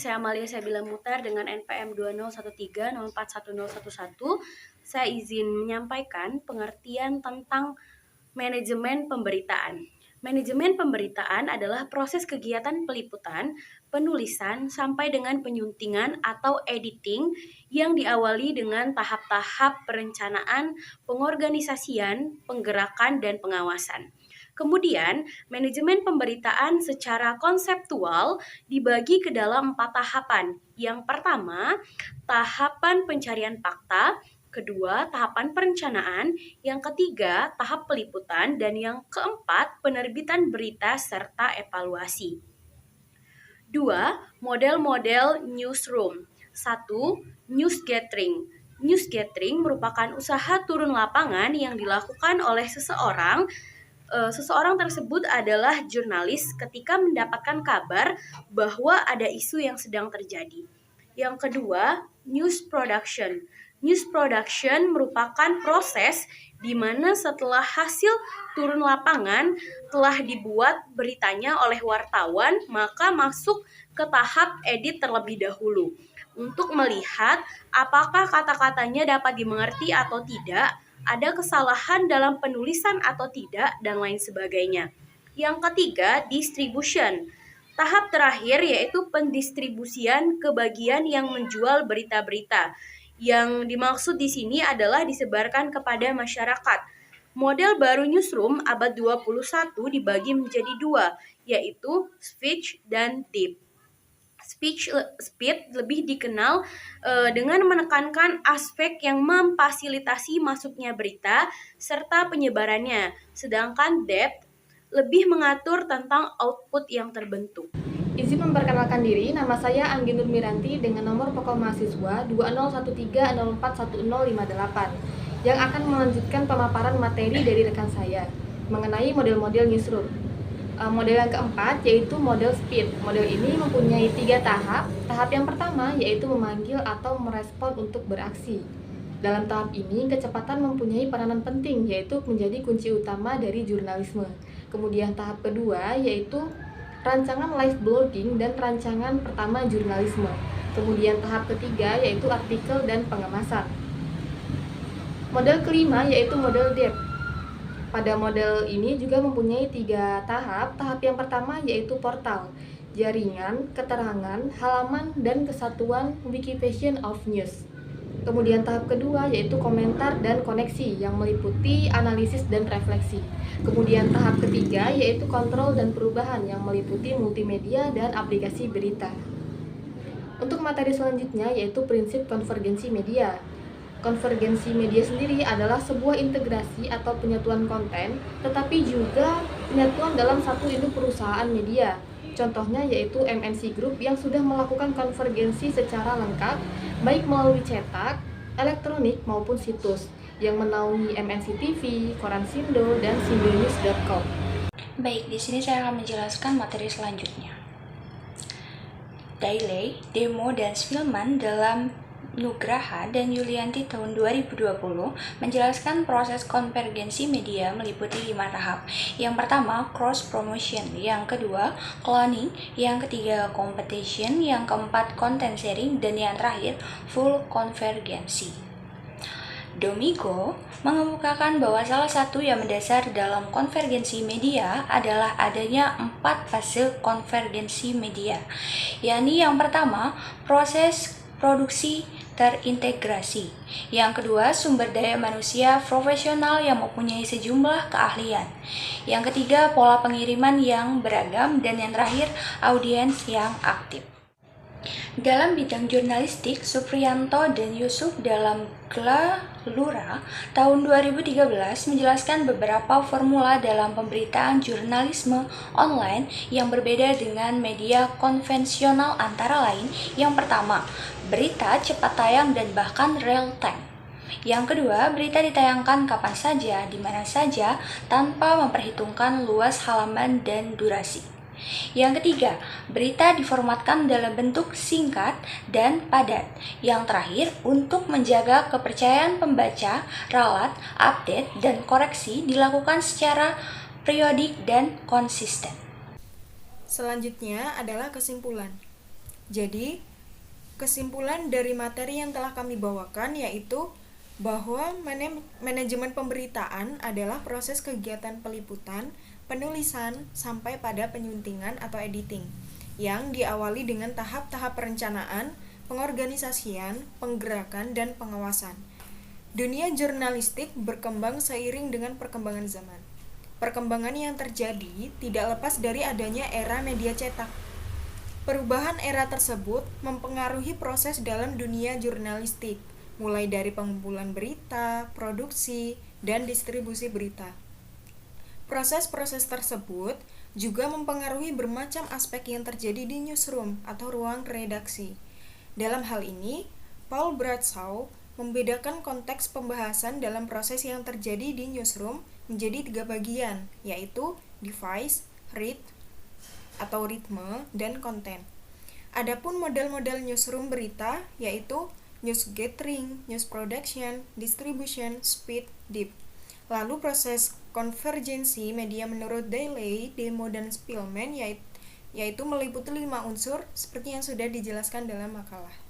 saya Amalia Sabila Mutar dengan NPM 2013041011. Saya izin menyampaikan pengertian tentang manajemen pemberitaan. Manajemen pemberitaan adalah proses kegiatan peliputan, penulisan, sampai dengan penyuntingan atau editing yang diawali dengan tahap-tahap perencanaan, pengorganisasian, penggerakan, dan pengawasan. Kemudian, manajemen pemberitaan secara konseptual dibagi ke dalam 4 tahapan. Yang pertama, tahapan pencarian fakta. Kedua, tahapan perencanaan. Yang ketiga, tahap peliputan. Dan yang keempat, penerbitan berita serta evaluasi. 2. Model-model newsroom. 1. News gathering. News gathering merupakan usaha turun lapangan yang dilakukan oleh seseorang. Seseorang tersebut adalah jurnalis ketika mendapatkan kabar bahwa ada isu yang sedang terjadi. Yang kedua, news production. News production merupakan proses di mana setelah hasil turun lapangan telah dibuat beritanya oleh wartawan, maka masuk ke tahap edit terlebih dahulu untuk melihat apakah kata-katanya dapat dimengerti atau tidak, ada kesalahan dalam penulisan atau tidak, dan lain sebagainya. Yang ketiga, distribution. Tahap terakhir yaitu pendistribusian ke bagian yang menjual berita-berita. Yang dimaksud di sini adalah disebarkan kepada masyarakat. Model baru newsroom abad 21 dibagi menjadi 2, yaitu speech dan deep. Speed lebih dikenal dengan menekankan aspek yang memfasilitasi masuknya berita serta penyebarannya, sedangkan depth lebih mengatur tentang output yang terbentuk. Izin memperkenalkan diri, nama saya Anggi Nurmiranti dengan nomor pokok mahasiswa 2013041058 yang akan melanjutkan pemaparan materi dari rekan saya mengenai model-model newsroom. Model yang keempat yaitu model speed. Model ini mempunyai 3 tahap. Tahap yang pertama yaitu memanggil atau merespon untuk beraksi. Dalam tahap ini, kecepatan mempunyai peranan penting, yaitu menjadi kunci utama dari jurnalisme. Kemudian tahap kedua yaitu rancangan live blogging dan rancangan pertama jurnalisme. Kemudian tahap ketiga yaitu artikel dan pengemasan. Model kelima yaitu model depth. Pada model ini juga mempunyai 3 tahap. Tahap yang pertama yaitu portal, jaringan, keterangan, halaman, dan kesatuan Wikipedia of News. Kemudian tahap kedua yaitu komentar dan koneksi yang meliputi analisis dan refleksi. Kemudian tahap ketiga yaitu kontrol dan perubahan yang meliputi multimedia dan aplikasi berita. Untuk materi selanjutnya yaitu prinsip konvergensi media. Konvergensi media sendiri adalah sebuah integrasi atau penyatuan konten, tetapi juga penyatuan dalam satu induk perusahaan media. Contohnya yaitu MNC Group yang sudah melakukan konvergensi secara lengkap, baik melalui cetak, elektronik maupun situs, yang menaungi MNC TV, Koran Sindo, dan sindonews.com. Baik, di sini saya akan menjelaskan materi selanjutnya. Dailey, Demo, dan Spillman dalam Nugraha dan Yulianti tahun 2020 menjelaskan proses konvergensi media meliputi 5 tahap. Yang pertama, cross promotion, yang kedua, cloning, yang ketiga, competition, yang keempat, content sharing, dan yang terakhir, full konvergensi. Domingo mengemukakan bahwa salah satu yang mendasar dalam konvergensi media adalah adanya 4 fase konvergensi media, yakni yang pertama, proses produksi terintegrasi. Yang kedua, sumber daya manusia profesional yang mempunyai sejumlah keahlian. Yang ketiga, pola pengiriman yang beragam. Dan yang terakhir, audiens yang aktif. Dalam bidang jurnalistik, Supriyanto dan Yusuf dalam Glalura tahun 2013 menjelaskan beberapa formula dalam pemberitaan jurnalisme online yang berbeda dengan media konvensional, antara lain yang pertama, berita cepat tayang dan bahkan real time. Yang kedua, berita ditayangkan kapan saja, di mana saja, tanpa memperhitungkan luas halaman dan durasi. Yang ketiga, berita diformatkan dalam bentuk singkat dan padat. Yang terakhir, untuk menjaga kepercayaan pembaca, ralat, update, dan koreksi dilakukan secara periodik dan konsisten. Selanjutnya adalah kesimpulan. Jadi, kesimpulan dari materi yang telah kami bawakan yaitu bahwa manajemen pemberitaan adalah proses kegiatan peliputan, penulisan, sampai pada penyuntingan atau editing, yang diawali dengan tahap-tahap perencanaan, pengorganisasian, penggerakan, dan pengawasan. Dunia jurnalistik berkembang seiring dengan perkembangan zaman. Perkembangan yang terjadi tidak lepas dari adanya era media cetak. Perubahan era tersebut mempengaruhi proses dalam dunia jurnalistik, mulai dari pengumpulan berita, produksi, dan distribusi berita. Proses-proses tersebut juga mempengaruhi bermacam aspek yang terjadi di newsroom atau ruang redaksi. Dalam hal ini, Paul Bradshaw membedakan konteks pembahasan dalam proses yang terjadi di newsroom menjadi 3 bagian, yaitu device, read, atau ritme, dan konten. Adapun model-model newsroom berita yaitu news gathering, news production, distribution, speed, depth. Lalu proses konvergensi media menurut Daly, Demo, dan Spillman yaitu meliputi 5 unsur seperti yang sudah dijelaskan dalam makalah.